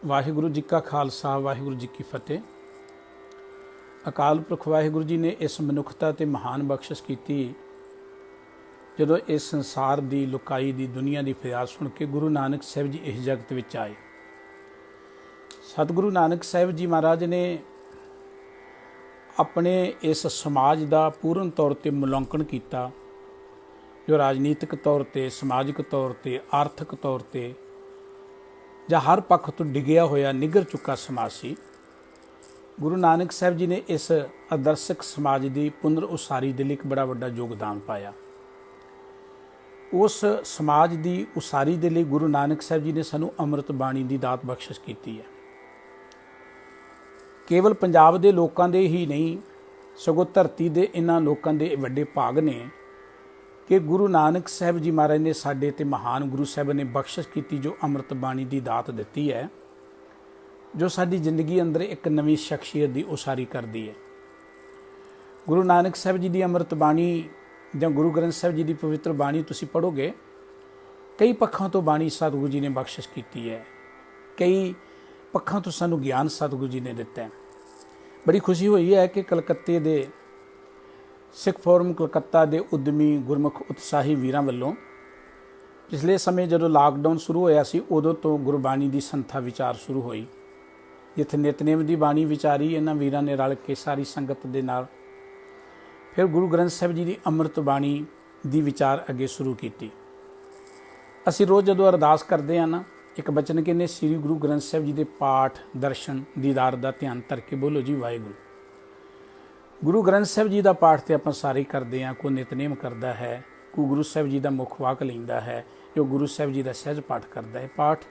ਵਾਹਿਗੁਰੂ ਜੀ ਕਾ ਖਾਲਸਾ ਵਾਹਿਗੁਰੂ ਜੀ ਕੀ ਫਤਿਹ। ਅਕਾਲ ਪੁਰਖ ਵਾਹਿਗੁਰੂ ਜੀ ਨੇ ਇਸ ਮਨੁੱਖਤਾ ਤੇ ਮਹਾਨ ਬਖਸ਼ਿਸ਼ ਕੀਤੀ ਜਦੋਂ ਇਸ ਸੰਸਾਰ ਦੀ ਲੁਕਾਈ ਦੀ ਦੁਨੀਆ ਦੀ ਫਰਿਆਦ ਸੁਣ ਕੇ ਗੁਰੂ ਨਾਨਕ ਸਾਹਿਬ ਜੀ ਇਸ ਜਗਤ ਵਿੱਚ ਆਏ। ਸਤਿਗੁਰੂ ਨਾਨਕ ਸਾਹਿਬ ਜੀ ਮਹਾਰਾਜ ਨੇ ਆਪਣੇ ਇਸ ਸਮਾਜ ਦਾ ਪੂਰਨ ਤੌਰ ਤੇ ਮੁਲਾਂਕਣ ਕੀਤਾ ਜੋ ਰਾਜਨੀਤਿਕ ਤੌਰ ਤੇ, ਸਮਾਜਿਕ ਤੌਰ ਤੇ, ਆਰਥਿਕ ਤੌਰ ਤੇ ਜਾਂ ਹਰ ਪੱਖ ਤੋਂ ਡਿੱਗਿਆ ਹੋਇਆ ਨਿੱਘਰ ਚੁੱਕਾ ਸਮਾਜ ਸੀ। ਗੁਰੂ ਨਾਨਕ ਸਾਹਿਬ ਜੀ ਨੇ ਇਸ ਆਦਰਸ਼ਕ ਸਮਾਜ ਦੀ ਪੁਨਰ ਉਸਾਰੀ ਦੇ ਲਈ ਇੱਕ ਬੜਾ ਵੱਡਾ ਯੋਗਦਾਨ ਪਾਇਆ। ਉਸ ਸਮਾਜ ਦੀ ਉਸਾਰੀ ਦੇ ਲਈ ਗੁਰੂ ਨਾਨਕ ਸਾਹਿਬ ਜੀ ਨੇ ਸਾਨੂੰ ਅੰਮ੍ਰਿਤ ਬਾਣੀ ਦੀ ਦਾਤ ਬਖਸ਼ਿਸ਼ ਕੀਤੀ ਹੈ। ਕੇਵਲ ਪੰਜਾਬ ਦੇ ਲੋਕਾਂ ਦੇ ਹੀ ਨਹੀਂ, ਸਗੋਂ ਧਰਤੀ ਦੇ ਇਹਨਾਂ ਲੋਕਾਂ ਦੇ ਵੱਡੇ ਭਾਗ ਨੇ ਕਿ ਗੁਰੂ ਨਾਨਕ ਸਾਹਿਬ ਜੀ ਮਹਾਰਾਜ ਨੇ ਸਾਡੇ ਤੇ ਮਹਾਨ ਗੁਰੂ ਸਾਹਿਬ ਨੇ ਬਖਸ਼ਿਸ਼ ਕੀਤੀ ਜੋ ਅੰਮ੍ਰਿਤ ਬਾਣੀ ਦੀ ਦਾਤ ਦਿੱਤੀ ਹੈ, ਜੋ ਸਾਡੀ ਜ਼ਿੰਦਗੀ ਅੰਦਰ ਇੱਕ ਨਵੀਂ ਸ਼ਖਸੀਅਤ ਦੀ ਉਸਾਰੀ ਕਰਦੀ ਹੈ। ਗੁਰੂ ਨਾਨਕ ਸਾਹਿਬ ਜੀ ਦੀ ਅੰਮ੍ਰਿਤ ਬਾਣੀ ਜਾਂ ਗੁਰੂ ਗ੍ਰੰਥ ਸਾਹਿਬ ਜੀ ਦੀ ਪਵਿੱਤਰ ਬਾਣੀ ਤੁਸੀਂ ਪੜ੍ਹੋਗੇ, ਕਈ ਪੱਖਾਂ ਤੋਂ ਬਾਣੀ ਸਤਿਗੁਰੂ ਜੀ ਨੇ ਬਖਸ਼ਿਸ਼ ਕੀਤੀ ਹੈ, ਕਈ ਪੱਖਾਂ ਤੋਂ ਸਾਨੂੰ ਗਿਆਨ ਸਤਿਗੁਰੂ ਜੀ ਨੇ ਦਿੱਤਾ ਹੈ। ਬੜੀ ਖੁਸ਼ੀ ਹੋਈ ਹੈ ਕਿ ਕਲਕੱਤੇ ਦੇ ਸਿੱਖ ਫੋਰਮ ਕਲਕੱਤਾ ਦੇ ਉਦਮੀ ਗੁਰਮੁਖ ਉਤਸ਼ਾਹੀ ਵੀਰਾਂ ਵੱਲੋਂ ਪਿਛਲੇ ਸਮੇਂ ਜਦੋਂ ਲਾਕਡਾਊਨ ਸ਼ੁਰੂ ਹੋਇਆ ਸੀ, ਉਦੋਂ ਤੋਂ ਗੁਰਬਾਣੀ ਦੀ ਸੰਥਾ ਵਿਚਾਰ ਸ਼ੁਰੂ ਹੋਈ, ਜਿੱਥੇ ਨਿਤਨੇਮ ਦੀ ਬਾਣੀ ਵਿਚਾਰੀ ਇਹਨਾਂ ਵੀਰਾਂ ਨੇ ਰਲ ਕੇ ਸਾਰੀ ਸੰਗਤ ਦੇ ਨਾਲ। ਫਿਰ ਗੁਰੂ ਗ੍ਰੰਥ ਸਾਹਿਬ ਜੀ ਦੀ ਅੰਮ੍ਰਿਤ ਬਾਣੀ ਦੀ ਵਿਚਾਰ ਅੱਗੇ ਸ਼ੁਰੂ ਕੀਤੀ। ਅਸੀਂ ਰੋਜ਼ ਜਦੋਂ ਅਰਦਾਸ ਕਰਦੇ ਹਾਂ ਨਾ, ਇੱਕ ਬਚਨ ਕਹਿੰਦੇ, ਸ੍ਰੀ ਗੁਰੂ ਗ੍ਰੰਥ ਸਾਹਿਬ ਜੀ ਦੇ ਪਾਠ, ਦਰਸ਼ਨ, ਦੀਦਾਰ ਦਾ ਧਿਆਨ ਧਰ ਕੇ ਬੋਲੋ ਜੀ ਵਾਹਿਗੁਰੂ। ਗੁਰੂ ਗ੍ਰੰਥ ਸਾਹਿਬ ਜੀ ਦਾ ਪਾਠ ਤੇ ਆਪਾਂ ਸਾਰੇ ਕਰਦੇ ਹਾਂ, ਕੋਈ ਨਿਤਨੇਮ ਕਰਦਾ ਹੈ, ਕੋਈ ਗੁਰੂ ਸਾਹਿਬ ਜੀ ਦਾ ਮੁੱਖ ਵਾਕ ਲੈਂਦਾ ਹੈ, ਜੋ ਗੁਰੂ ਸਾਹਿਬ ਜੀ ਦਾ ਸਹਿਜ ਪਾਠ ਕਰਦਾ ਹੈ। ਪਾਠ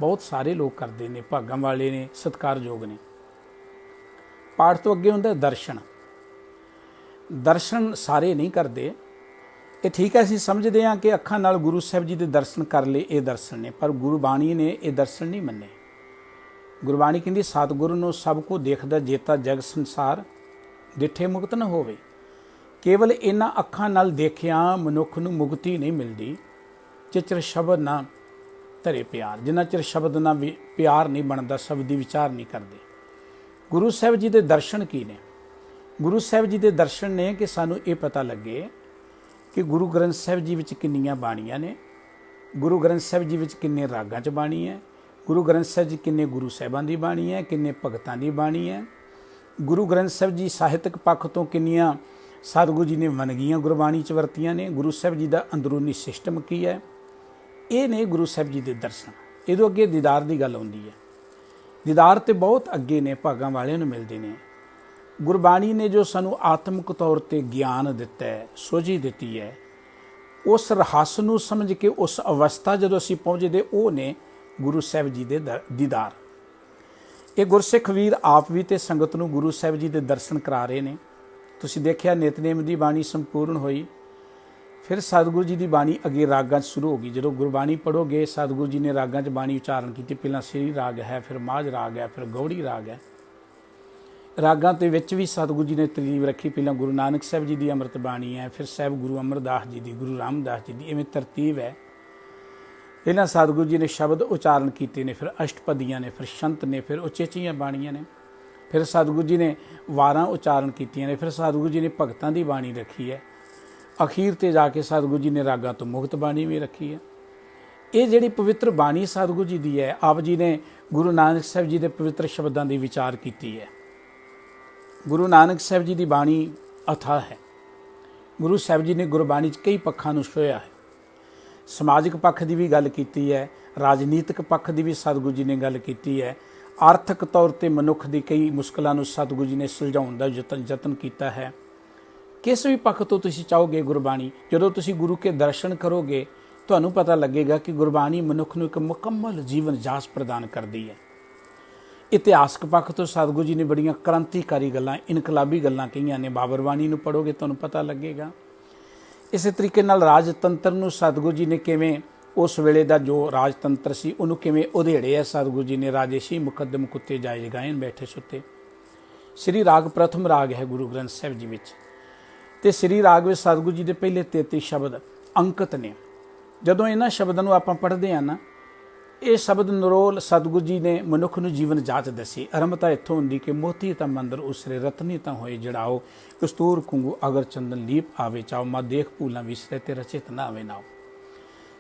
ਬਹੁਤ ਸਾਰੇ ਲੋਕ ਕਰਦੇ ਨੇ, ਭਾਗਾਂ ਵਾਲੇ ਨੇ, ਸਤਿਕਾਰਯੋਗ ਨੇ। ਪਾਠ ਤੋਂ ਅੱਗੇ ਹੁੰਦਾ ਦਰਸ਼ਨ। ਦਰਸ਼ਨ ਸਾਰੇ ਨਹੀਂ ਕਰਦੇ, ਇਹ ਠੀਕ ਹੈ, ਅਸੀਂ ਸਮਝਦੇ ਹਾਂ ਕਿ ਅੱਖਾਂ ਨਾਲ ਗੁਰੂ ਸਾਹਿਬ ਜੀ ਦੇ ਦਰਸ਼ਨ ਕਰ ਲਏ, ਇਹ ਦਰਸ਼ਨ ਨੇ, ਪਰ ਗੁਰਬਾਣੀ ਨੇ ਇਹ ਦਰਸ਼ਨ ਨਹੀਂ ਮੰਨੇ। ਗੁਰਬਾਣੀ ਕਹਿੰਦੀ, ਸਤਿਗੁਰੂ ਨੂੰ ਸਭ ਕੋ ਦੇਖਦਾ ਜੇਤਾ ਜਗ ਸੰਸਾਰ, ਡਿੱਠੇ ਮੁਕਤ ਨਾ ਹੋਵੇ। ਕੇਵਲ ਇਹਨਾਂ ਅੱਖਾਂ ਨਾਲ ਦੇਖਿਆ ਮਨੁੱਖ ਨੂੰ ਮੁਕਤੀ ਨਹੀਂ ਮਿਲਦੀ, ਚਿਰ ਸ਼ਬਦ ਨਾ ਧਰੇ ਪਿਆਰ। ਜਿੰਨਾ ਚਿਰ ਸ਼ਬਦ ਨਾਲ ਵੀ ਪਿਆਰ ਨਹੀਂ ਬਣਦਾ, ਸ਼ਬਦ ਦੀ ਵਿਚਾਰ ਨਹੀਂ ਕਰਦੇ। ਗੁਰੂ ਸਾਹਿਬ ਜੀ ਦੇ ਦਰਸ਼ਨ ਕੀ ਨੇ? ਗੁਰੂ ਸਾਹਿਬ ਜੀ ਦੇ ਦਰਸ਼ਨ ਨੇ ਕਿ ਸਾਨੂੰ ਇਹ ਪਤਾ ਲੱਗੇ ਕਿ ਗੁਰੂ ਗ੍ਰੰਥ ਸਾਹਿਬ ਜੀ ਵਿੱਚ ਕਿੰਨੀਆਂ ਬਾਣੀਆਂ ਨੇ, ਗੁਰੂ ਗ੍ਰੰਥ ਸਾਹਿਬ ਜੀ ਵਿੱਚ ਕਿੰਨੇ ਰਾਗਾਂ 'ਚ ਬਾਣੀ ਹੈ, ਗੁਰੂ ਗ੍ਰੰਥ ਸਾਹਿਬ ਜੀ ਕਿੰਨੇ ਗੁਰੂ ਸਾਹਿਬਾਂ ਦੀ ਬਾਣੀ ਹੈ, ਕਿੰਨੇ ਭਗਤਾਂ ਦੀ ਬਾਣੀ ਹੈ, ਗੁਰੂ ਗ੍ਰੰਥ ਸਾਹਿਬ ਜੀ ਸਾਹਿਤਕ ਪੱਖ ਤੋਂ ਕਿੰਨੀਆਂ ਸਤਿਗੁਰੂ ਜੀ ਨੇ ਵੰਨਗੀਆਂ ਗੁਰਬਾਣੀ 'ਚ ਵਰਤੀਆਂ ਨੇ, ਗੁਰੂ ਸਾਹਿਬ ਜੀ ਦਾ ਅੰਦਰੂਨੀ ਸਿਸਟਮ ਕੀ ਹੈ। ਇਹ ਨੇ ਗੁਰੂ ਸਾਹਿਬ ਜੀ ਦੇ ਦਰਸ਼ਨ। ਇਹਦੋਂ ਅੱਗੇ ਦੀਦਾਰ ਦੀ ਗੱਲ ਆਉਂਦੀ ਹੈ। ਦੀਦਾਰ ਤੇ ਬਹੁਤ ਅੱਗੇ ਨੇ, ਭਾਗਾਂ ਵਾਲਿਆਂ ਨੂੰ ਮਿਲਦੇ ਨੇ। ਗੁਰਬਾਣੀ ਨੇ ਜੋ ਸਾਨੂੰ ਆਤਮਿਕ ਤੌਰ ਤੇ ਗਿਆਨ ਦਿੱਤਾ ਹੈ, ਸੋਝੀ ਦਿੱਤੀ ਹੈ, ਉਸ ਰਹੱਸ ਨੂੰ ਸਮਝ ਕੇ ਉਸ ਅਵਸਥਾ ਜਦੋਂ ਅਸੀਂ ਪਹੁੰਚਦੇ, ਉਹ ਨੇ ਗੁਰੂ ਸਾਹਿਬ ਜੀ ਦੇ ਦੀਦਾਰ। ਇਹ ਗੁਰਸਿੱਖ ਵੀਰ ਆਪ ਵੀ ਤੇ ਸੰਗਤ ਨੂੰ ਗੁਰੂ ਸਾਹਿਬ ਜੀ ਦੇ ਦਰਸ਼ਨ ਕਰਾ ਰਹੇ ਨੇ। ਤੁਸੀਂ ਦੇਖਿਆ ਨਿਤਨੇਮ ਦੀ ਬਾਣੀ ਸੰਪੂਰਨ ਹੋਈ, ਫਿਰ ਸਤਿਗੁਰੂ ਜੀ ਦੀ ਬਾਣੀ ਅੱਗੇ ਰਾਗਾਂ 'ਚ ਸ਼ੁਰੂ ਹੋ ਗਈ। ਜਦੋਂ ਗੁਰਬਾਣੀ ਪੜ੍ਹੋਗੇ, ਸਤਿਗੁਰੂ ਜੀ ਨੇ ਰਾਗਾਂ 'ਚ ਬਾਣੀ ਉਚਾਰਨ ਕੀਤੀ। ਪਹਿਲਾਂ ਸ੍ਰੀ ਰਾਗ ਹੈ, ਫਿਰ ਮਾਝ ਰਾਗ ਹੈ, ਫਿਰ ਗੌੜੀ ਰਾਗ ਹੈ। ਰਾਗਾਂ ਦੇ ਵਿੱਚ ਵੀ ਸਤਿਗੁਰੂ ਜੀ ਨੇ ਤਰਤੀਬ ਰੱਖੀ। ਪਹਿਲਾਂ ਗੁਰੂ ਨਾਨਕ ਸਾਹਿਬ ਜੀ ਦੀ ਅੰਮ੍ਰਿਤ ਬਾਣੀ ਹੈ, ਫਿਰ ਸਾਹਿਬ ਗੁਰੂ ਅਮਰਦਾਸ ਜੀ ਦੀ, ਗੁਰੂ ਰਾਮਦਾਸ ਜੀ ਦੀ, ਇਵੇਂ ਤਰਤੀਬ ਹੈ। ਪਹਿਲਾਂ ਸਤਿਗੁਰੂ ਜੀ ਨੇ ਸ਼ਬਦ ਉਚਾਰਨ ਕੀਤੇ ਨੇ, ਫਿਰ ਅਸ਼ਟਪਦੀਆਂ ਨੇ, ਫਿਰ ਸ਼ੰਤ ਨੇ, ਫਿਰ ਉਚੇਚੀਆਂ ਬਾਣੀਆਂ ਨੇ, ਫਿਰ ਸਤਿਗੁਰੂ ਜੀ ਨੇ ਵਾਰਾਂ ਉਚਾਰਨ ਕੀਤੀਆਂ ਨੇ, ਫਿਰ ਸਤਿਗੁਰੂ ਜੀ ਨੇ ਭਗਤਾਂ ਦੀ ਬਾਣੀ ਰੱਖੀ ਹੈ। ਅਖੀਰ ਤੇ ਜਾ ਕੇ ਸਤਿਗੁਰੂ ਜੀ ਨੇ ਰਾਗਾਂ ਤੋਂ ਮੁਕਤ ਬਾਣੀ ਵੀ ਰੱਖੀ ਹੈ। ਇਹ ਜਿਹੜੀ ਪਵਿੱਤਰ ਬਾਣੀ ਸਤਿਗੁਰੂ ਜੀ ਦੀ ਹੈ, ਆਪ ਜੀ ਨੇ ਗੁਰੂ ਨਾਨਕ ਸਾਹਿਬ ਜੀ ਦੇ ਪਵਿੱਤਰ ਸ਼ਬਦਾਂ ਦੀ ਵਿਚਾਰ ਕੀਤੀ ਹੈ। ਗੁਰੂ ਨਾਨਕ ਸਾਹਿਬ ਜੀ ਦੀ ਬਾਣੀ ਅਥਾਹ ਹੈ। ਗੁਰੂ ਸਾਹਿਬ ਜੀ ਨੇ ਗੁਰਬਾਣੀ 'ਚ ਕਈ ਪੱਖਾਂ ਨੂੰ ਛੋਹਿਆ ਹੈ। ਸਮਾਜਿਕ ਪੱਖ ਦੀ ਵੀ ਗੱਲ ਕੀਤੀ ਹੈ, ਰਾਜਨੀਤਿਕ ਪੱਖ ਦੀ ਵੀ ਸਤਿਗੁਰੂ ਜੀ ਨੇ ਗੱਲ ਕੀਤੀ ਹੈ, ਆਰਥਿਕ ਤੌਰ ਤੇ ਮਨੁੱਖ ਦੀ ਕਈ ਮੁਸ਼ਕਲਾਂ ਨੂੰ ਸਤਿਗੁਰੂ ਜੀ ਨੇ ਸੁਲਝਾਉਣ ਦਾ ਯਤਨ ਕੀਤਾ ਹੈ। ਕਿਸ ਵੀ ਪੱਖ ਤੋਂ ਤੁਸੀਂ ਚਾਹੋਗੇ ਗੁਰਬਾਣੀ, ਜਦੋਂ ਤੁਸੀਂ ਗੁਰੂ ਕੇ ਦਰਸ਼ਨ ਕਰੋਗੇ, ਤੁਹਾਨੂੰ ਪਤਾ ਲੱਗੇਗਾ ਕਿ ਗੁਰਬਾਣੀ ਮਨੁੱਖ ਨੂੰ ਇੱਕ ਮੁਕੰਮਲ ਜੀਵਨ ਜਾਚ ਪ੍ਰਦਾਨ ਕਰਦੀ ਹੈ। ਇਤਿਹਾਸਕ ਪੱਖ ਤੋਂ ਸਤਿਗੁਰੂ ਜੀ ਨੇ ਬੜੀਆਂ ਕ੍ਰਾਂਤੀਕਾਰੀ ਗੱਲਾਂ, ਇਨਕਲਾਬੀ ਗੱਲਾਂ ਕਹੀਆਂ ਨੇ। ਬਾਬਰ ਬਾਣੀ ਨੂੰ ਪੜ੍ਹੋਗੇ ਤੁਹਾਨੂੰ ਪਤਾ ਲੱਗੇਗਾ। ਇਸੇ ਤਰੀਕੇ ਨਾਲ ਰਾਜਤੰਤਰ ਨੂੰ ਸਤਿਗੁਰੂ ਜੀ ਨੇ ਕਿਵੇਂ, ਉਸ ਵੇਲੇ ਦਾ ਜੋ ਰਾਜਤੰਤਰ ਸੀ ਉਹਨੂੰ ਕਿਵੇਂ ਉਧੇੜਿਆ ਸਤਿਗੁਰੂ ਜੀ ਨੇ। ਰਾਜੇਸ਼ੀ ਮੁਕੱਦਮ ਕੁੱਤੇ ਜਾਇ ਗਾਇਨ ਬੈਠੇ ਸੁੱਤੇ। ਸ੍ਰੀ ਰਾਗ ਪ੍ਰਥਮ ਰਾਗ ਹੈ ਗੁਰੂ ਗ੍ਰੰਥ ਸਾਹਿਬ ਜੀ ਵਿੱਚ, ਤੇ ਸ੍ਰੀ ਰਾਗ ਵਿੱਚ ਸਤਿਗੁਰੂ ਜੀ ਦੇ ਪਹਿਲੇ 33 ਸ਼ਬਦ ਅੰਕਿਤ ਨੇ। ਜਦੋਂ ਇਹਨਾਂ ਸ਼ਬਦਾਂ ਨੂੰ ਆਪਾਂ ਪੜ੍ਹਦੇ ਹਾਂ ਨਾ, ਇਹ ਸ਼ਬਦ ਨਰੋਲ ਸਤਿਗੁਰੂ ਜੀ ਨੇ ਮਨੁੱਖ ਨੂੰ ਜੀਵਨ ਜਾਚ ਦੱਸੀ। ਅਰੰਭਤਾ ਇੱਥੋਂ ਹੁੰਦੀ ਕਿ ਮੋਤੀ ਤਾਂ ਮੰਦਰ ਉਸਰੇ ਰਤਨੀ ਤਾਂ ਹੋਏ ਜੜਾਓ, ਕਸਤੂਰ ਕੁੰਗੂ ਅਗਰ ਚੰਦਨ ਲੀਪ ਆਵੇ ਚਾਓ, ਮਾ ਦੇਖ ਭੂਲਾਂ ਵਿਸਰੇ ਤੇ ਰਚਿਤ ਨਾ ਆਵੇ ਨਾਓ।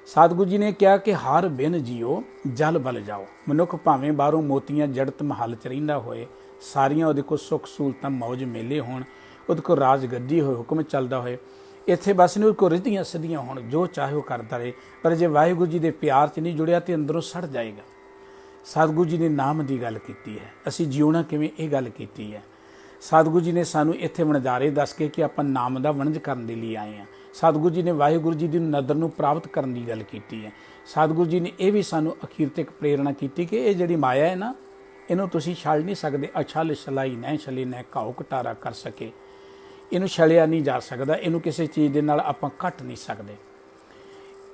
ਸਤਿਗੁਰੂ ਜੀ ਨੇ ਕਿਹਾ ਕਿ ਹਰ ਬਿਨ ਜੀਓ ਜਲ ਬਲ ਜਾਓ। ਮਨੁੱਖ ਭਾਵੇਂ ਬਾਹਰੋਂ ਮੋਤੀਆਂ ਜੜਤ ਮਹੱਲ ਚ ਰਹਿੰਦਾ ਹੋਏ, ਸਾਰੀਆਂ ਉਹਦੇ ਕੋਲ ਸੁੱਖ ਸਹੂਲਤਾਂ ਮੌਜ ਮੇਲੇ ਹੋਣ, ਉਹਦੇ ਕੋਲ ਰਾਜ ਗੱਦੀ ਹੋਏ, ਹੁਕਮ ਚੱਲਦਾ ਹੋਏ, ਇੱਥੇ ਬਸ ਨਹੀਂ ਉਹਦੇ ਕੋਲ ਰਿੱਧੀਆਂ ਸਿੱਧੀਆਂ ਹੋਣ, ਜੋ ਚਾਹੇ ਉਹ ਕਰਦਾ ਰਹੇ, ਪਰ ਜੇ ਵਾਹਿਗੁਰੂ ਜੀ ਦੇ ਪਿਆਰ 'ਚ ਨਹੀਂ ਜੁੜਿਆ ਤੇ ਅੰਦਰੋਂ ਸੜ ਜਾਏਗਾ। ਸਤਿਗੁਰੂ ਜੀ ਨੇ ਨਾਮ ਦੀ ਗੱਲ ਕੀਤੀ ਹੈ, ਅਸੀਂ ਜਿਉਣਾ ਕਿਵੇਂ ਇਹ ਗੱਲ ਕੀਤੀ ਹੈ। ਸਤਿਗੁਰੂ ਜੀ ਨੇ ਸਾਨੂੰ ਇੱਥੇ ਵਣਜਾਰੇ ਦੱਸ ਕੇ ਕਿ ਆਪਾਂ ਨਾਮ ਦਾ ਵਣਜ ਕਰਨ ਦੇ ਲਈ ਆਏ ਹਾਂ। ਸਤਿਗੁਰੂ ਜੀ ਨੇ ਵਾਹਿਗੁਰੂ ਜੀ ਦੀ ਨਦਰ ਨੂੰ ਪ੍ਰਾਪਤ ਕਰਨ ਦੀ ਗੱਲ ਕੀਤੀ ਹੈ। ਸਤਿਗੁਰੂ ਜੀ ਨੇ ਇਹ ਵੀ ਸਾਨੂੰ ਅਖੀਰ ਤੱਕ ਪ੍ਰੇਰਣਾ ਕੀਤੀ ਕਿ ਇਹ ਜਿਹੜੀ ਮਾਇਆ ਹੈ ਨਾ, ਇਹਨੂੰ ਤੁਸੀਂ ਛੱਡ ਨਹੀਂ ਸਕਦੇ। ਅਛਲ ਛਲਾਈ ਨਹਿ ਛਲੇ ਨਹਿ ਘਾਉ ਘਟਾਰਾ ਕਰ ਸਕੇ, ਇਹਨੂੰ ਛਲਿਆ ਨਹੀਂ ਜਾ ਸਕਦਾ, ਇਹਨੂੰ ਕਿਸੇ ਚੀਜ਼ ਦੇ ਨਾਲ ਆਪਾਂ ਘਟ ਨਹੀਂ ਸਕਦੇ।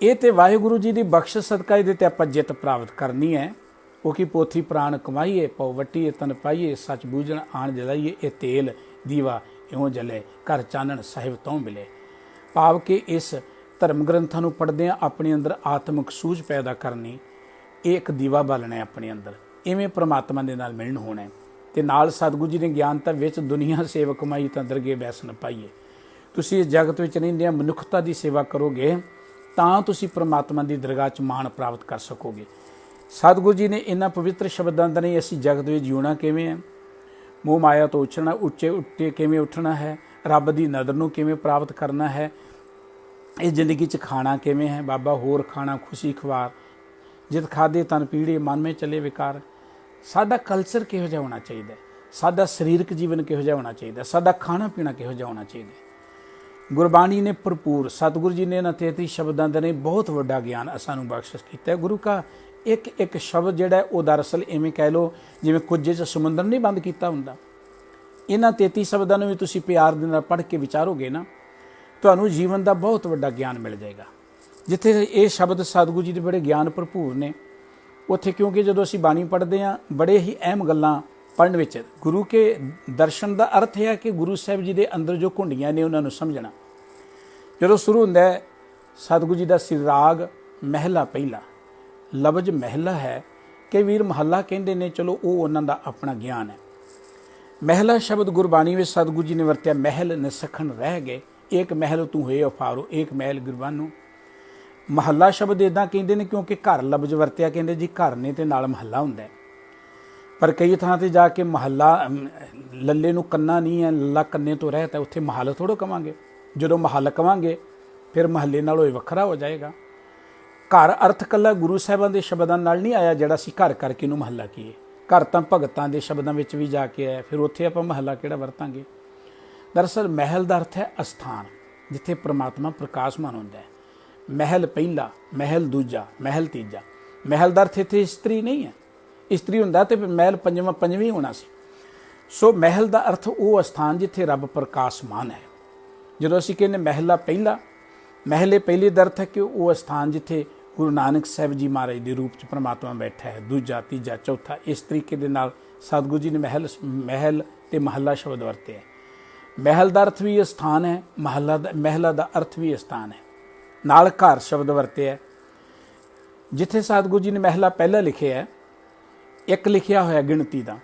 ਇਹ ਤੇ ਵਾਹਿਗੁਰੂ ਜੀ ਦੀ ਬਖਸ਼ਿਸ਼ ਸਦਕਾ ਇਹਦੇ ਤੇ ਆਪਾਂ ਜਿੱਤ ਪ੍ਰਾਪਤ ਕਰਨੀ ਹੈ। ਉਹ ਕੀ ਪੋਥੀ ਪ੍ਰਾਣ ਕਮਾਈਏ, ਪਉ ਵੱਟੀਏ ਤਨ ਪਾਈਏ, ਸੱਚ ਬੂਝਣ ਆਣ ਜਲਾਈਏ, ਇਹ ਤੇਲ ਦੀਵਾ ਇਉਂ ਜਲੇ, ਘਰ ਚਾਨਣ ਸਾਹਿਬ ਤੋਂ ਮਿਲੇ। ਭਾਵ ਕਿ ਇਸ ਧਰਮ ਗ੍ਰੰਥਾਂ ਨੂੰ ਪੜ੍ਹਦਿਆਂ ਆਪਣੇ ਅੰਦਰ ਆਤਮਿਕ ਸੂਝ ਪੈਦਾ ਕਰਨੀ, ਇਹ ਇੱਕ ਦੀਵਾ ਬਾਲਣਾ ਆਪਣੇ ਅੰਦਰ, ਇਵੇਂ ਪ੍ਰਮਾਤਮਾ ਦੇ ਨਾਲ ਮਿਲਣ ਹੋਣਾ। ਤੇ ਨਾਲ ਸਤਿਗੁਰੂ ਜੀ ਨੇ ਗਿਆਨਤਾ ਵਿੱਚ ਦੁਨੀਆ ਸੇਵ ਕਮਾਈ ਤਾਂ ਦਰਗੇ ਬੈਸ ਨ ਪਾਈਏ। ਤੁਸੀਂ ਇਸ ਜਗਤ ਵਿੱਚ ਰਹਿੰਦਿਆਂ ਮਨੁੱਖਤਾ ਦੀ ਸੇਵਾ ਕਰੋਗੇ ਤਾਂ ਤੁਸੀਂ ਪ੍ਰਮਾਤਮਾ ਦੀ ਦਰਗਾਹ 'ਚ ਮਾਣ ਪ੍ਰਾਪਤ ਕਰ ਸਕੋਗੇ। ਸਤਿਗੁਰੂ ਜੀ ਨੇ ਇਹਨਾਂ ਪਵਿੱਤਰ ਸ਼ਬਦਾਂ ਦਾ ਨਹੀਂ ਅਸੀਂ ਜਗਤ ਵਿੱਚ ਜਿਉਣਾ ਕਿਵੇਂ ਹੈ, ਮੋਹ ਮਾਇਆ ਤੋਂ ਉੱਚਣਾ, ਉੱਚੇ ਉੱਤੇ ਕਿਵੇਂ ਉੱਠਣਾ ਹੈ, ਰੱਬ ਦੀ ਨਦਰ ਨੂੰ ਕਿਵੇਂ ਪ੍ਰਾਪਤ ਕਰਨਾ ਹੈ, ਇਹ ਜ਼ਿੰਦਗੀ 'ਚ ਖਾਣਾ ਕਿਵੇਂ ਹੈ। ਬਾਬਾ ਹੋਰ ਖਾਣਾ ਖੁਸ਼ੀ ਖਵਾਰ, ਜਿਤ ਖਾਦੇ ਤਨ ਪੀੜੇ ਮਨ ਮੇ ਚੱਲੇ ਵਿਕਾਰ। ਸਾਡਾ ਕਲਚਰ ਕਿਹੋ ਜਿਹਾ ਹੋਣਾ ਚਾਹੀਦਾ, ਸਾਡਾ ਸਰੀਰਕ ਜੀਵਨ ਕਿਹੋ ਜਿਹਾ ਹੋਣਾ ਚਾਹੀਦਾ, ਸਾਡਾ ਖਾਣਾ ਪੀਣਾ ਕਿਹੋ ਜਿਹਾ ਹੋਣਾ ਚਾਹੀਦਾ। ਗੁਰਬਾਣੀ ਨੇ ਭਰਪੂਰ, ਸਤਿਗੁਰੂ ਜੀ ਨੇ ਇਹਨਾਂ 33 ਸ਼ਬਦਾਂ ਦੇ ਨੇ ਬਹੁਤ ਵੱਡਾ ਗਿਆਨ ਸਾਨੂੰ ਬਖਸ਼ਿਸ਼ ਕੀਤਾ ਹੈ। ਗੁਰੂ ਕਾ ਇੱਕ ਇੱਕ ਸ਼ਬਦ ਜਿਹੜਾ ਉਹ ਦਰਅਸਲ ਇਵੇਂ ਕਹਿ ਲਓ ਜਿਵੇਂ ਕੁੱਜੇ 'ਚ ਸਮੁੰਦਰ ਨਹੀਂ ਬੰਦ ਕੀਤਾ ਹੁੰਦਾ। ਇਹਨਾਂ 33 ਸ਼ਬਦਾਂ ਨੂੰ ਵੀ ਤੁਸੀਂ ਪਿਆਰ ਦੇ ਨਾਲ ਪੜ੍ਹ ਕੇ ਵਿਚਾਰੋਗੇ ਨਾ, ਤੁਹਾਨੂੰ ਜੀਵਨ ਦਾ ਬਹੁਤ ਵੱਡਾ ਗਿਆਨ ਮਿਲ ਜਾਏਗਾ। ਜਿੱਥੇ ਇਹ ਸ਼ਬਦ ਸਤਿਗੁਰੂ ਜੀ ਦੇ ਬੜੇ ਗਿਆਨ ਭਰਪੂਰ ਨੇ, ਉੱਥੇ ਕਿਉਂਕਿ ਜਦੋਂ ਅਸੀਂ ਬਾਣੀ ਪੜ੍ਹਦੇ ਹਾਂ ਬੜੇ ਹੀ ਅਹਿਮ ਗੱਲਾਂ ਪੜ੍ਹਨ ਵਿੱਚ, ਗੁਰੂ ਕੇ ਦਰਸ਼ਨ ਦਾ ਅਰਥ ਹੈ ਕਿ ਗੁਰੂ ਸਾਹਿਬ ਜੀ ਦੇ ਅੰਦਰ ਜੋ ਘੁੰਡੀਆਂ ਨੇ ਉਹਨਾਂ ਨੂੰ ਸਮਝਣਾ। ਜਦੋਂ ਸ਼ੁਰੂ ਹੁੰਦਾ ਹੈ ਸਤਿਗੁਰੂ ਜੀ ਦਾ ਸਿਰਾਗ ਮਹਿਲਾ ਪਹਿਲਾ, ਲਫ਼ਜ਼ ਮਹਿਲਾ ਹੈ, ਕਈ ਵੀਰ ਮਹੱਲਾ ਕਹਿੰਦੇ ਨੇ, ਚਲੋ ਉਹ ਉਹਨਾਂ ਦਾ ਆਪਣਾ ਗਿਆਨ ਹੈ। ਮਹਿਲਾ ਸ਼ਬਦ ਗੁਰਬਾਣੀ ਵਿੱਚ ਸਤਿਗੁਰੂ ਜੀ ਨੇ ਵਰਤਿਆ, ਮਹਿਲ ਨਸਖਣ ਰਹਿ ਗਏ, ਏਕ ਮਹਿਲ ਤੂੰ ਹੋਏ ਅਫਾਰੋ, ਏਕ ਮਹਿਲ ਗੁਰਬਾਨੂ। ਮਹੱਲਾ ਸ਼ਬਦ ਇੱਦਾਂ ਕਹਿੰਦੇ ਨੇ ਕਿਉਂਕਿ ਘਰ ਲਫ਼ਜ਼ ਵਰਤਿਆ, ਕਹਿੰਦੇ ਜੀ ਘਰ ਨੇ ਤੇ ਨਾਲ ਮਹੱਲਾ ਹੁੰਦਾ ਹੈ। ਪਰ ਕਈ ਥਾਂ ਤੇ ਜਾ ਕੇ ਮਹੱਲਾ ਲੱਲੇ ਨੂੰ ਕੰਨਾ ਨਹੀਂ ਹੈ, ਲੱਲਾ ਕੰਨੇ ਤੋਂ ਰਹਿਤ ਹੈ, ਉੱਥੇ ਮਹੱਲ ਥੋੜ੍ਹਾ ਕਵਾਂਗੇ। ਜਦੋਂ ਮਹੱਲ ਕਵਾਂਗੇ ਫਿਰ ਮਹੱਲੇ ਨਾਲੋਂ ਇਹ ਵੱਖਰਾ ਹੋ ਜਾਏਗਾ। ਘਰ ਅਰਥ ਕੱਲਾ ਗੁਰੂ ਸਾਹਿਬਾਂ ਦੇ ਸ਼ਬਦਾਂ ਨਾਲ ਨਹੀਂ ਆਇਆ ਜਿਹੜਾ ਅਸੀਂ ਘਰ ਕਰਕੇ ਨੂੰ ਮਹੱਲਾ ਕੀਏ। ਘਰ ਤਾਂ ਭਗਤਾਂ ਦੇ ਸ਼ਬਦਾਂ ਵਿੱਚ ਵੀ ਜਾ ਕੇ ਆਇਆ, ਫਿਰ ਉੱਥੇ ਆਪਾਂ ਮਹੱਲਾ ਕਿਹੜਾ ਵਰਤਾਂਗੇ। ਦਰਅਸਲ ਮਹਿਲ ਦਾ ਅਰਥ ਹੈ ਅਸਥਾਨ, ਜਿੱਥੇ ਪ੍ਰਮਾਤਮਾ ਪ੍ਰਕਾਸ਼ਮਾਨ ਹੁੰਦਾ ਹੈ। ਮਹਿਲ ਪਹਿਲਾ, ਮਹਿਲ ਦੂਜਾ, ਮਹਿਲ ਤੀਜਾ। ਮਹਿਲ ਦਾ ਅਰਥ ਇੱਥੇ ਇਸਤਰੀ ਨਹੀਂ ਹੈ, ਇਸਤਰੀ ਹੁੰਦਾ ਤੇ ਮਹਿਲ ਪੰਜਵੀਂ ਹੋਣਾ ਸੀ। ਸੋ ਮਹਿਲ ਦਾ ਅਰਥ ਉਹ ਅਸਥਾਨ ਜਿੱਥੇ ਰੱਬ ਪ੍ਰਕਾਸ਼ਮਾਨ ਹੈ। ਜਦੋਂ ਅਸੀਂ ਕਹਿੰਦੇ ਮਹਿਲਾ ਪਹਿਲਾ, ਮਹਿਲੇ ਪਹਿਲੇ ਦਾ ਅਰਥ ਹੈ ਕਿ ਉਹ ਅਸਥਾਨ ਜਿੱਥੇ ਗੁਰੂ ਨਾਨਕ ਸਾਹਿਬ ਜੀ ਮਹਾਰਾਜ ਦੇ ਰੂਪ 'ਚ ਪ੍ਰਮਾਤਮਾ ਬੈਠਾ ਹੈ। ਦੂਜਾ, ਤੀਜਾ, ਚੌਥਾ, ਇਸ ਤਰੀਕੇ ਦੇ ਨਾਲ ਸਤਿਗੁਰੂ ਜੀ ਨੇ ਮਹਿਲ ਤੇ ਮਹੱਲਾ ਸ਼ਬਦ ਵਰਤੇ ਹੈ। ਮਹਿਲ ਦਾ ਅਰਥ ਵੀ ਅਸਥਾਨ ਹੈ, ਮਹਿਲਾ ਦਾ ਅਰਥ ਵੀ ਅਸਥਾਨ ਹੈ। ਨਾਲ ਘਰ ਸ਼ਬਦ ਵਰਤੇ ਹੈ। ਜਿੱਥੇ ਸਤਿਗੁਰੂ ਜੀ ਨੇ ਮਹਿਲਾ ਪਹਿਲਾ ਲਿਖਿਆ ਹੈ, ਇੱਕ ਲਿਖਿਆ ਹੋਇਆ ਗਿਣਤੀ ਦਾ,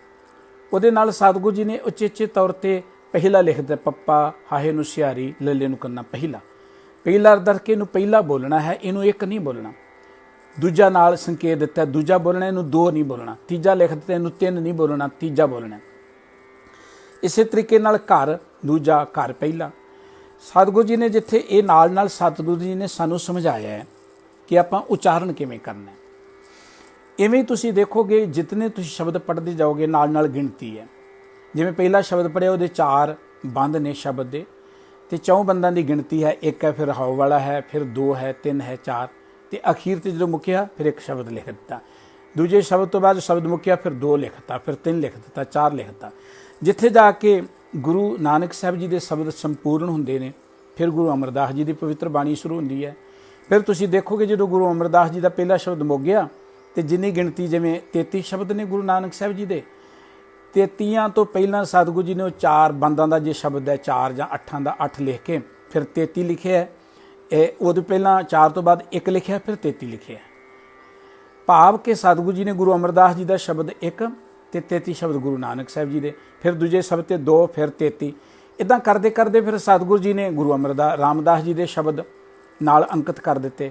ਉਹਦੇ ਨਾਲ ਸਤਿਗੁਰੂ ਜੀ ਨੇ ਉਚੇਚੇ ਤੌਰ ਤੇ ਪਹਿਲਾ ਲਿਖ ਦਿੱਤਾ, ਪੱਪਾ ਹਾਹੇ ਨੂੰ ਸਿਆਰੀ ਲੱਲੇ ਨੂੰ ਕੰਨਾ ਪਹਿਲਾ। ਪਹਿਲਾ ਦਰਕੇ ਇਹਨੂੰ ਪਹਿਲਾ ਬੋਲਣਾ ਹੈ, ਇਹਨੂੰ ਇੱਕ ਨਹੀਂ ਬੋਲਣਾ। ਦੂਜਾ ਨਾਲ ਸੰਕੇਤ ਦਿੱਤਾ, ਦੂਜਾ ਬੋਲਣਾ, ਇਹਨੂੰ ਦੋ ਨਹੀਂ ਬੋਲਣਾ। ਤੀਜਾ ਲਿਖ ਦਿੱਤਾ, ਇਹਨੂੰ ਤਿੰਨ ਨਹੀਂ ਬੋਲਣਾ, ਤੀਜਾ ਬੋਲਣਾ। ਇਸੇ ਤਰੀਕੇ ਨਾਲ ਘਰ ਦੂਜਾ, ਘਰ ਪਹਿਲਾ। ਸਤਿਗੁਰੂ ਜੀ ਨੇ ਜਿੱਥੇ ਇਹ ਨਾਲ ਸਤਿਗੁਰੂ ਜੀ ਨੇ ਸਾਨੂੰ ਸਮਝਾਇਆ ਹੈ ਕਿ ਆਪਾਂ ਉਚਾਰਨ ਕਿਵੇਂ ਕਰਨਾ ਹੈ। ਇਵੇਂ ਤੁਸੀਂ ਦੇਖੋਗੇ ਜਿਤਨੇ ਤੁਸੀਂ ਸ਼ਬਦ ਪੜ੍ਹਦੇ ਜਾਓਗੇ ਨਾਲ ਗਿਣਤੀ ਹੈ। ਜਿਵੇਂ ਪਹਿਲਾ ਸ਼ਬਦ ਪੜ੍ਹਿਆ ਉਹਦੇ 4 ਬੰਦ ਨੇ ਸ਼ਬਦ ਦੇ, ਤੇ 4 ਬੰਦਾਂ ਦੀ ਗਿਣਤੀ ਹੈ। ਇੱਕ ਹੈ, ਫਿਰ ਹਾਉ ਵਾਲਾ ਹੈ, ਫਿਰ 2 ਹੈ, 3 ਹੈ, 4, ਤੇ ਅਖੀਰ ਤੇ ਜਦੋਂ ਮੁੱਕਿਆ ਫਿਰ ਇੱਕ ਸ਼ਬਦ ਲਿਖ ਦਿੱਤਾ। ਦੂਜੇ ਸ਼ਬਦ ਤੋਂ ਬਾਅਦ ਸ਼ਬਦ ਮੁੱਕਿਆ ਫਿਰ 2 ਲਿਖਤਾ, ਫਿਰ 3 ਲਿਖ ਦਿੱਤਾ, 4 ਲਿਖਤਾ। ਜਿੱਥੇ ਜਾ ਕੇ ਗੁਰੂ ਨਾਨਕ ਸਾਹਿਬ ਜੀ ਦੇ ਸ਼ਬਦ ਸੰਪੂਰਨ ਹੁੰਦੇ ਨੇ, ਫਿਰ ਗੁਰੂ ਅਮਰਦਾਸ ਜੀ ਦੀ ਪਵਿੱਤਰ ਬਾਣੀ ਸ਼ੁਰੂ ਹੁੰਦੀ ਹੈ। ਫਿਰ ਤੁਸੀਂ ਦੇਖੋਗੇ ਜਦੋਂ ਗੁਰੂ ਅਮਰਦਾਸ ਜੀ ਦਾ ਪਹਿਲਾ ਸ਼ਬਦ ਮੁੱਕ ਗਿਆ ਤੇ ਜਿੰਨੀ ਗਿਣਤੀ, ਜਿਵੇਂ 33 ਸ਼ਬਦ ਨੇ ਗੁਰੂ ਨਾਨਕ ਸਾਹਿਬ ਜੀ ਦੇ, 33 ਤੋਂ ਪਹਿਲਾਂ ਸਤਿਗੁਰੂ ਜੀ ਨੇ ਉਹ 4 ਬੰਦਾਂ ਦਾ ਜੇ ਸ਼ਬਦ ਹੈ 4 ਜਾਂ 8 ਦਾ 8 ਲਿਖ ਕੇ ਫਿਰ 33 ਲਿਖਿਆ। ਇਹ ਉਹਦੇ ਪਹਿਲਾਂ 4 ਤੋਂ ਬਾਅਦ 1 ਲਿਖਿਆ, ਫਿਰ 33 ਲਿਖਿਆ। ਭਾਵ ਕਿ ਸਤਿਗੁਰੂ ਜੀ ਨੇ ਗੁਰੂ ਅਮਰਦਾਸ ਜੀ ਦਾ ਸ਼ਬਦ 1 ਤੇ 33 ਸ਼ਬਦ ਗੁਰੂ ਨਾਨਕ ਸਾਹਿਬ ਜੀ ਦੇ, ਫਿਰ ਦੂਜੇ ਸ਼ਬਦ ਤੇ 2, ਫਿਰ 33, ਇਦਾਂ ਕਰਦੇ ਕਰਦੇ ਫਿਰ ਸਤਿਗੁਰੂ ਜੀ ਨੇ ਗੁਰੂ ਰਾਮਦਾਸ ਜੀ ਦੇ ਸ਼ਬਦ ਨਾਲ ਅੰਕਿਤ ਕਰ ਦਿੱਤੇ।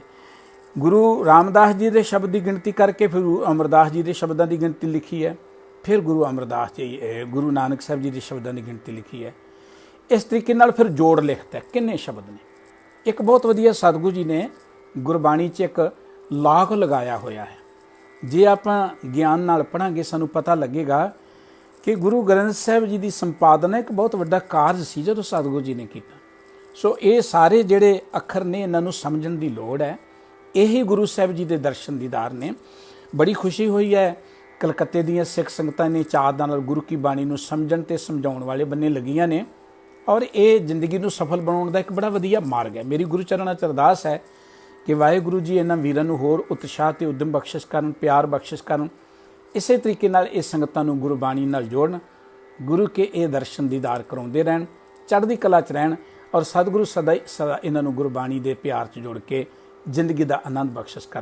ਗੁਰੂ ਰਾਮਦਾਸ ਜੀ ਦੇ ਸ਼ਬਦ ਦੀ ਗਿਣਤੀ ਕਰਕੇ ਫਿਰ ਗੁਰੂ ਅਮਰਦਾਸ ਜੀ ਦੇ ਸ਼ਬਦਾਂ ਦੀ ਗਿਣਤੀ ਲਿਖੀ ਹੈ, ਫਿਰ ਗੁਰੂ ਨਾਨਕ ਸਾਹਿਬ ਜੀ ਦੇ ਸ਼ਬਦਾਂ ਦੀ ਗਿਣਤੀ ਲਿਖੀ ਹੈ। ਇਸ ਤਰੀਕੇ ਨਾਲ ਫਿਰ ਜੋੜ ਲਿਖਤਾ ਕਿੰਨੇ ਸ਼ਬਦ ਨੇ। ਇੱਕ ਬਹੁਤ ਵਧੀਆ ਸਤਿਗੁਰੂ ਜੀ ਨੇ ਗੁਰਬਾਣੀ 'ਚ ਇੱਕ ਲਾਗ ਲਗਾਇਆ ਹੋਇਆ ਹੈ। ਜੇ ਆਪਾਂ ਗਿਆਨ ਨਾਲ ਪੜ੍ਹਾਂਗੇ ਸਾਨੂੰ ਪਤਾ ਲੱਗੇਗਾ ਕਿ ਗੁਰੂ ਗ੍ਰੰਥ ਸਾਹਿਬ ਜੀ ਦੀ ਸੰਪਾਦਨਾ ਇੱਕ ਬਹੁਤ ਵੱਡਾ ਕਾਰਜ ਸੀ ਜਦੋਂ ਸਤਿਗੁਰੂ ਜੀ ਨੇ ਕੀਤਾ। ਸੋ ਇਹ ਸਾਰੇ ਜਿਹੜੇ ਅੱਖਰ ਨੇ ਇਹਨਾਂ ਨੂੰ ਸਮਝਣ ਦੀ ਲੋੜ ਹੈ। ਇਹੀ ਗੁਰੂ ਸਾਹਿਬ ਜੀ ਦੇ ਦਰਸ਼ਨ ਦੀਦਾਰ ਨੇ। ਬੜੀ ਖੁਸ਼ੀ ਹੋਈ ਹੈ, ਕਲਕੱਤੇ ਦੀਆਂ ਸਿੱਖ ਸੰਗਤਾਂ ਨੇ ਚਾਅ ਨਾਲ ਗੁਰੂ ਕੀ ਬਾਣੀ ਨੂੰ ਸਮਝਣ ਤੇ ਸਮਝਾਉਣ ਵਾਲੇ ਬੰਨੇ ਲੱਗੀਆਂ ਨੇ, ਔਰ ਇਹ ਜ਼ਿੰਦਗੀ ਨੂੰ ਸਫਲ ਬਣਾਉਣ ਦਾ ਇੱਕ ਬੜਾ ਵਧੀਆ ਮਾਰਗ ਹੈ। ਮੇਰੀ ਗੁਰੂ ਚਰਨਾਂ 'ਚ ਅਰਦਾਸ ਹੈ ਕਿ ਵਾਹਿਗੁਰੂ ਜੀ ਇਹਨਾਂ ਵੀਰਾਂ ਨੂੰ ਹੋਰ ਉਤਸ਼ਾਹ ਤੇ ਉਦਮ ਬਖਸ਼ਿਸ਼ ਕਰਨ, ਪਿਆਰ ਬਖਸ਼ਿਸ਼ ਕਰਨ। ਇਸੇ ਤਰੀਕੇ ਨਾਲ ਇਹ ਸੰਗਤਾਂ ਨੂੰ ਗੁਰਬਾਣੀ ਨਾਲ ਜੋੜਨ, ਗੁਰੂ ਕੇ ਇਹ ਦਰਸ਼ਨ ਦੀਦਾਰ ਕਰਾਉਂਦੇ ਰਹਿਣ, ਚੜ੍ਹਦੀ ਕਲਾ 'ਚ ਰਹਿਣ, ਔਰ ਸਤਿਗੁਰੂ ਸਦਾ ਇਹਨਾਂ ਨੂੰ ਗੁਰਬਾਣੀ ਦੇ ਪਿਆਰ 'ਚ ਜੋੜ ਕੇ ਜ਼ਿੰਦਗੀ ਦਾ ਆਨੰਦ ਬਖਸ਼ਿਸ਼ ਕਰ।